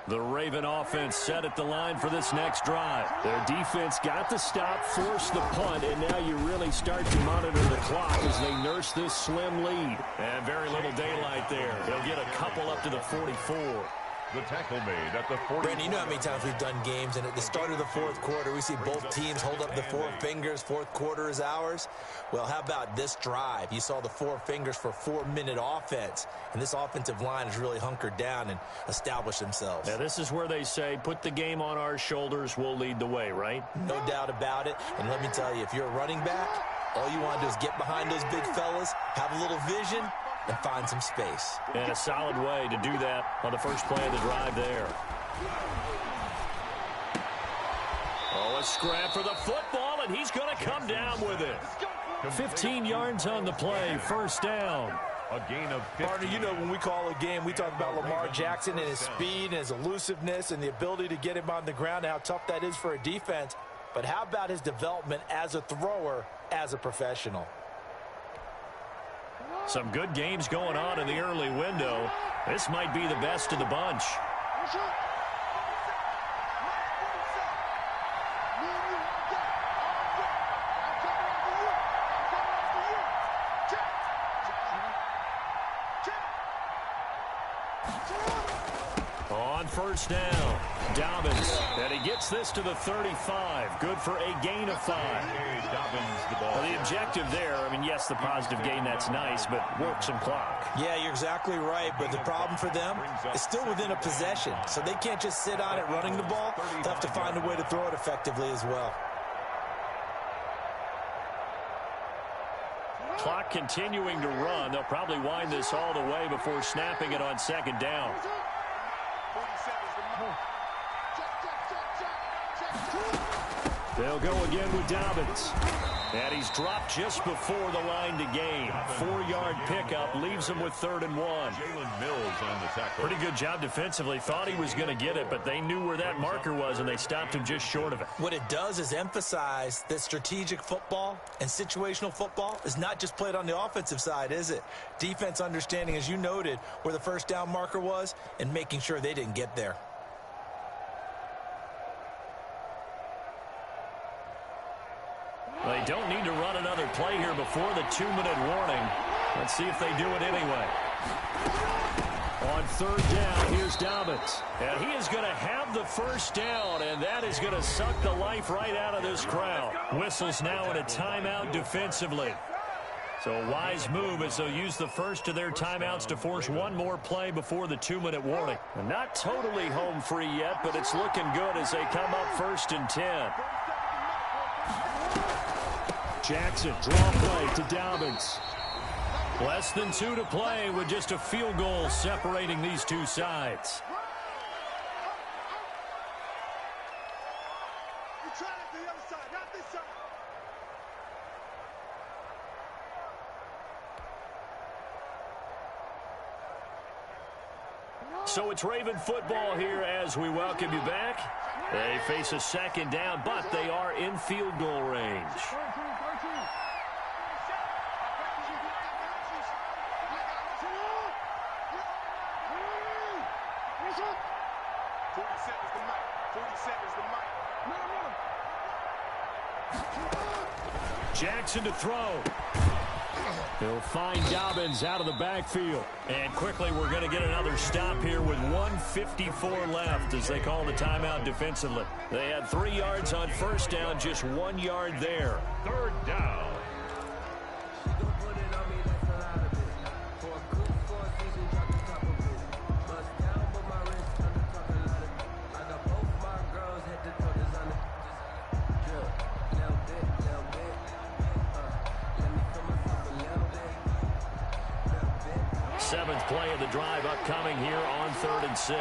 The Raven offense set at the line for this next drive. Their defense got the stop, forced the punt, and now you really start to monitor the clock as they nurse this slim lead. And very little daylight there. They'll get a couple up to the 44. The tackle made at the 40. Brandon, you know how many times we've done games, and at the start of the fourth quarter, we see both teams hold up the 4 fingers. Fourth quarter is ours. Well, how about this drive? You saw the 4 fingers for 4-minute offense, and this offensive line has really hunkered down and established themselves. Now, this is where they say, put the game on our shoulders, we'll lead the way, right? No doubt about it, and let me tell you, if you're a running back, all you want to do is get behind those big fellas, have a little vision, and find some space. And a solid way to do that on the first play of the drive there. Oh, a scrap for the football, and he's going to come down with it. 15 yards on the play, 1st down. A gain of 50. Partner, you know when we call a game, we talk about Lamar Jackson and his speed and his elusiveness and the ability to get him on the ground and how tough that is for a defense. But how about his development as a thrower, as a professional? Some good games going on in the early window. This might be the best of the bunch. On 1st down, Dobbins, and he gets this to the 35. Good for a gain of 5. Well, the objective there, I mean, yes, the positive gain, that's nice, but work some clock. Yeah, you're exactly right, but the problem for them is still within a possession, so they can't just sit on it running the ball. They'll have to find a way to throw it effectively as well. Clock continuing to run. They'll probably wind this all the way before snapping it on 2nd down. They'll go again with Dobbins. And he's dropped just before the line to gain. 4-yard pickup leaves him with 3rd and 1. Jalen Mills on the tackle. Pretty good job defensively. Thought he was going to get it, but they knew where that marker was, and they stopped him just short of it. What it does is emphasize that strategic football and situational football is not just played on the offensive side, is it? Defense understanding, as you noted, where the 1st down marker was and making sure they didn't get there. They don't need to run another play here before the 2-minute warning. Let's see if they do it anyway. On 3rd down, here's Dobbins. And he is going to have the 1st down, and that is going to suck the life right out of this crowd. Whistles now in a timeout defensively. So a wise move as they'll use the first of their timeouts to force one more play before the 2-minute warning. And not totally home free yet, but it's looking good as they come up 1st and 10. Jackson, draw play to Dobbins. Less than 2 to play with just a field goal separating these two sides. So it's Raven football here as we welcome you back. They face a 2nd down, but they are in field goal range. Jackson to throw. He'll find Dobbins out of the backfield. And quickly we're going to get another stop here with 1:54 left as they call the timeout defensively. They had 3 yards on 1st down, just 1 yard there. 3rd down. Seventh play of the drive upcoming here on 3rd and 6.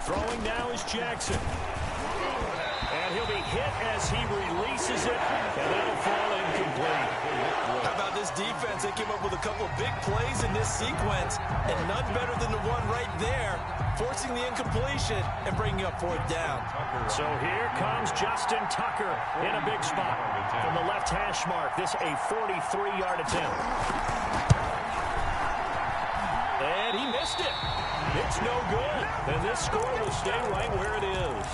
Throwing now is Jackson. And he'll be hit as he releases it, and that'll fall incomplete. How about this defense? They came up with a couple of big plays in this sequence, and none better than the one right there, forcing the incompletion and bringing up 4th down. So here comes Justin Tucker in a big spot from the left hash mark. This a 43-yard attempt. And he missed it. It's no good. And this score will stay right where it is.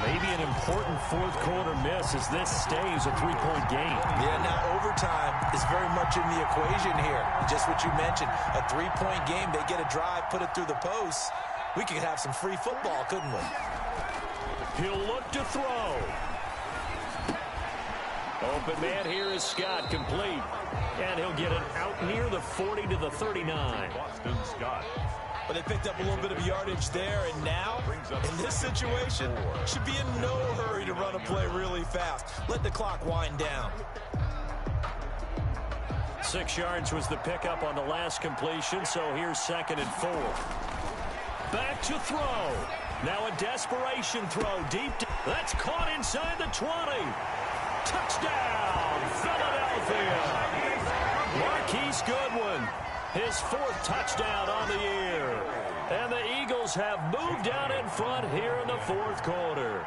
Maybe an important 4th quarter miss as this stays a 3-point game. Yeah, now overtime is very much in the equation here. Just what you mentioned, a 3-point game. They get a drive, put it through the posts. We could have some free football, couldn't we? He'll look to throw. Open man here is Scott, complete. And he'll get it out near the 40 to the 39. Boston Scott. But they picked up a little bit of yardage there, and now, in this situation, should be in no hurry to run a play really fast. Let the clock wind down. 6 yards was the pickup on the last completion, so here's 2nd and 4. Back to throw. Now a desperation throw deep. That's caught inside the 20. Touchdown, Philadelphia. Marquise Goodwin, his 4th touchdown on the year. And the Eagles have moved out in front here in the 4th quarter.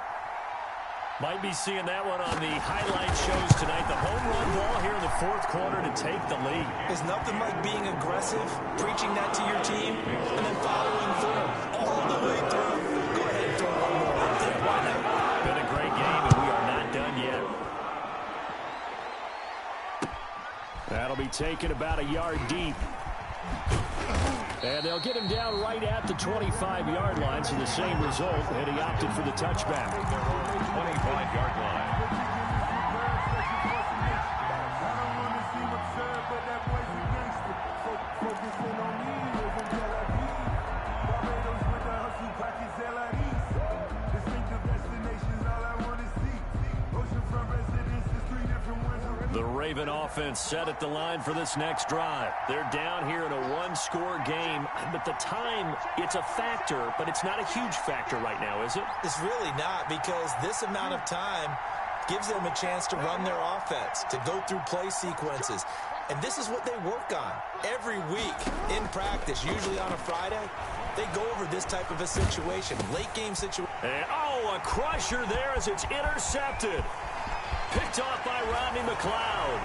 Might be seeing that one on the highlight shows tonight. The home run ball here in the 4th quarter to take the lead. There's nothing like being aggressive, preaching that to your team, and then following through all the way through. Go ahead and throw one more in there. Why not? Been a great game, and we are not done yet. That'll be taken about a yard deep. And they'll get him down right at the 25-yard line, so the same result, and he opted for the touchback. 25-yard line. The Raven offense set at the line for this next drive. They're down here in a 1-score game, but the time, it's a factor, but it's not a huge factor right now, is it? It's really not, because this amount of time gives them a chance to run their offense, to go through play sequences. And this is what they work on every week in practice, usually on a Friday. They go over this type of a situation, late game situation. And, oh, a crusher there as it's intercepted. Picked off by Rodney McLeod.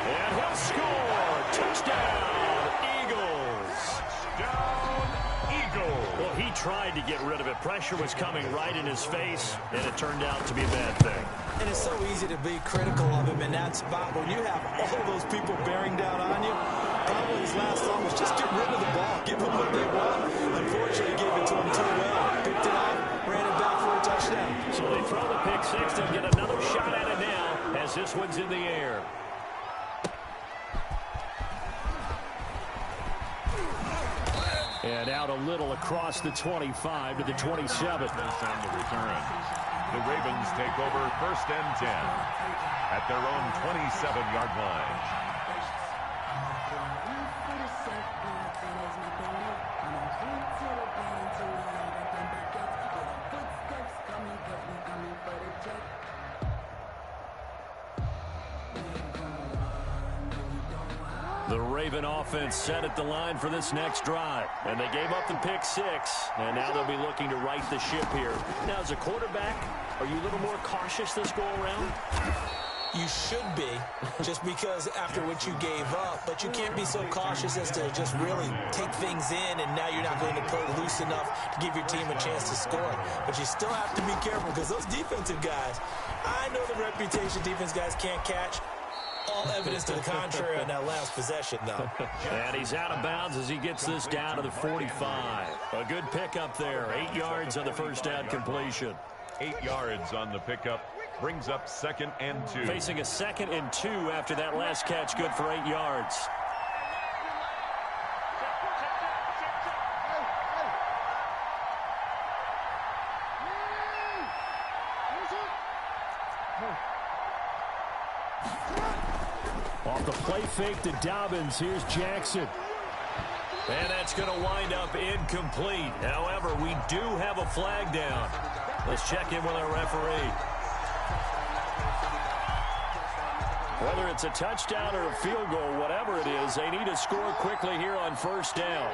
And he'll score. Touchdown, Eagles. Touchdown, Eagles. Well, he tried to get rid of it. Pressure was coming right in his face, and it turned out to be a bad thing. And it's so easy to be critical of him in that spot. When you have all those people bearing down on you, probably his last thought was just get rid of the ball, give them what they want. Unfortunately, he gave it to him too well. Picked it up, ran it back for a touchdown. So they throw the pick six and get another shot at it now as this one's in the air. And out a little across the 25 to the 27. On the return. The Ravens take over 1st and 10 at their own 27-yard line. The Raven offense set at the line for this next drive. And they gave up the pick six. And now they'll be looking to right the ship here. Now, as a quarterback, are you a little more cautious this go-around? You should be, just because after what you gave up. But you can't be so cautious as to just really take things in, and now you're not going to play loose enough to give your team a chance to score. But you still have to be careful, because those defensive guys, I know the reputation defense guys can't catch. All evidence to the contrary on that last possession, though. And he's out of bounds as he gets this down to the 45. A good pickup there. 8 yards on the first down completion. 8 yards on the pickup. Brings up 2nd and 2. Facing a 2nd and 2 after that last catch. Good for 8 yards. Off the play fake to Dobbins. Here's Jackson. And that's going to wind up incomplete. However, we do have a flag down. Let's check in with our referee. Whether it's a touchdown or a field goal, whatever it is, they need to score quickly here on 1st down.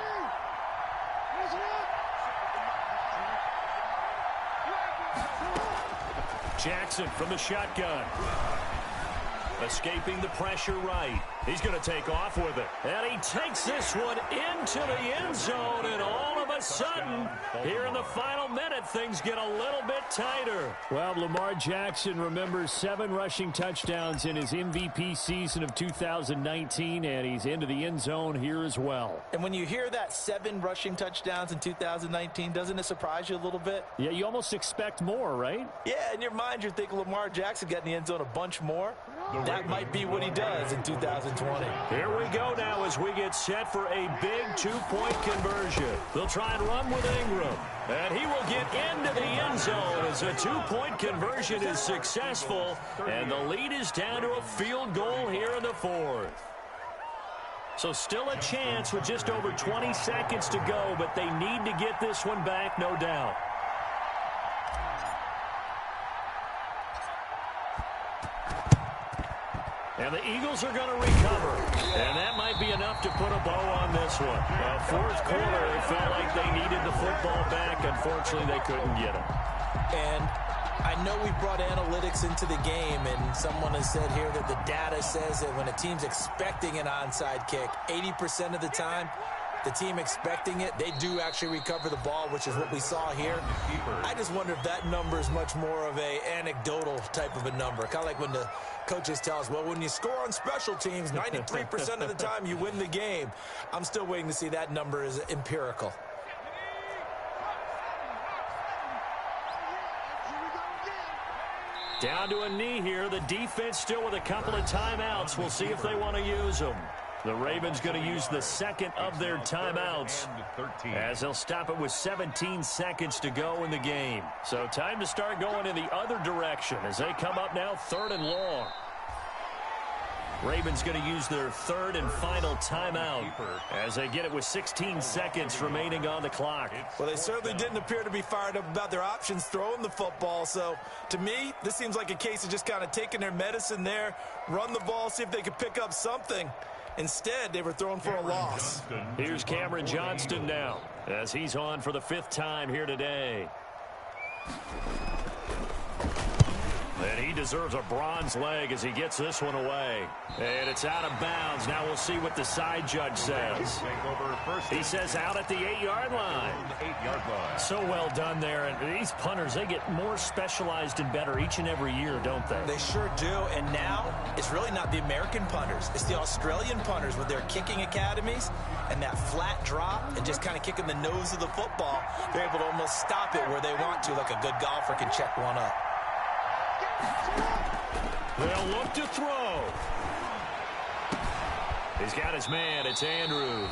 Jackson from the shotgun. Escaping the pressure right. He's going to take off with it. And he takes this one into the end zone. And all of a sudden, here in the final minute, things get a little bit tighter. Well, Lamar Jackson remembers 7 rushing touchdowns in his MVP season of 2019. And he's into the end zone here as well. And when you hear that 7 rushing touchdowns in 2019, doesn't it surprise you a little bit? Yeah, you almost expect more, right? Yeah, in your mind, you're thinking Lamar Jackson got in the end zone a bunch more. That might be what he does in 2020. Here we go now as we get set for a big 2-point conversion. They'll try and run with Ingram. And he will get into the end zone as a 2-point conversion is successful. And the lead is down to a field goal here in the 4th. So still a chance with just over 20 seconds to go, but they need to get this one back, no doubt. And the Eagles are going to recover. And that might be enough to put a bow on this one. Well, 4th quarter, it felt like they needed the football back. Unfortunately, they couldn't get it. And I know we brought analytics into the game, and someone has said here that the data says that when a team's expecting an onside kick, 80% of the time, the team expecting it, they do actually recover the ball, which is what we saw here. I just wonder if that number is much more of a anecdotal type of a number. Kind of like when the coaches tell us, well, when you score on special teams, 93% of the time you win the game. I'm still waiting to see that number is empirical. Down to a knee here. The defense still with a couple of timeouts. We'll see if they want to use them. The Ravens going to use the 2nd of their timeouts as they'll stop it with 17 seconds to go in the game. So time to start going in the other direction as they come up now 3rd and long. Ravens going to use their 3rd and final timeout as they get it with 16 seconds remaining on the clock. Well, they certainly didn't appear to be fired up about their options throwing the football. So, to me, this seems like a case of just kind of taking their medicine there, run the ball, see if they could pick up something. Instead, they were throwing for a loss. Here's Cameron Johnston now as he's on for the 5th time here today. And he deserves a bronze leg as he gets this one away. And it's out of bounds. Now we'll see what the side judge says. He says out at the 8-yard line. 8-yard line. So well done there. And these punters, they get more specialized and better each and every year, don't they? They sure do. And now it's really not the American punters. It's the Australian punters with their kicking academies and that flat drop and just kind of kicking the nose of the football. They're able to almost stop it where they want to, like a good golfer can check one up. They'll look to throw. He's got his man. It's Andrews.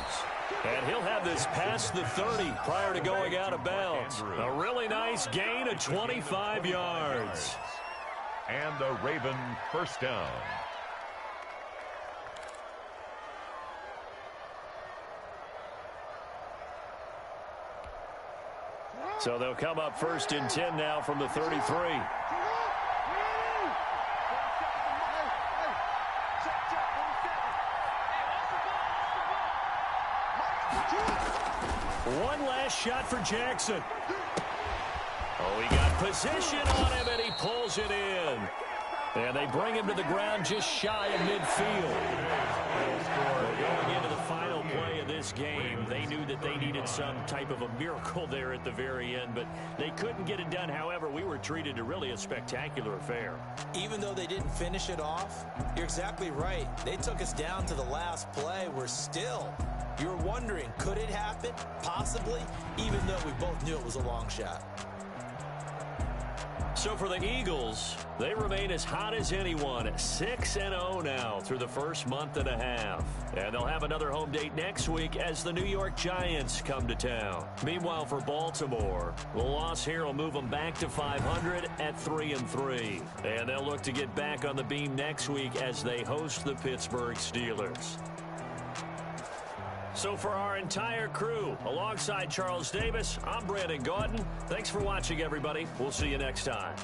And he'll have this past the 30 prior to going out of bounds. A really nice gain of 25 yards. And the Raven first down. So they'll come up 1st and 10 now from the 33. One last shot for Jackson. Oh, he got position on him, and he pulls it in. And they bring him to the ground just shy of midfield. Going into the final play of this game, they knew that they needed some type of a miracle there at the very end, but they couldn't get it done. However, we were treated to really a spectacular affair. Even though they didn't finish it off, you're exactly right. They took us down to the last play. You're wondering, could it happen? Possibly, even though we both knew it was a long shot. So for the Eagles, they remain as hot as anyone at 6-0 now through the first month and a half. And they'll have another home date next week as the New York Giants come to town. Meanwhile, for Baltimore, the loss here will move them back to 500 at 3-3. And they'll look to get back on the beam next week as they host the Pittsburgh Steelers. So for our entire crew, alongside Charles Davis, I'm Brandon Gaudin. Thanks for watching, everybody. We'll see you next time.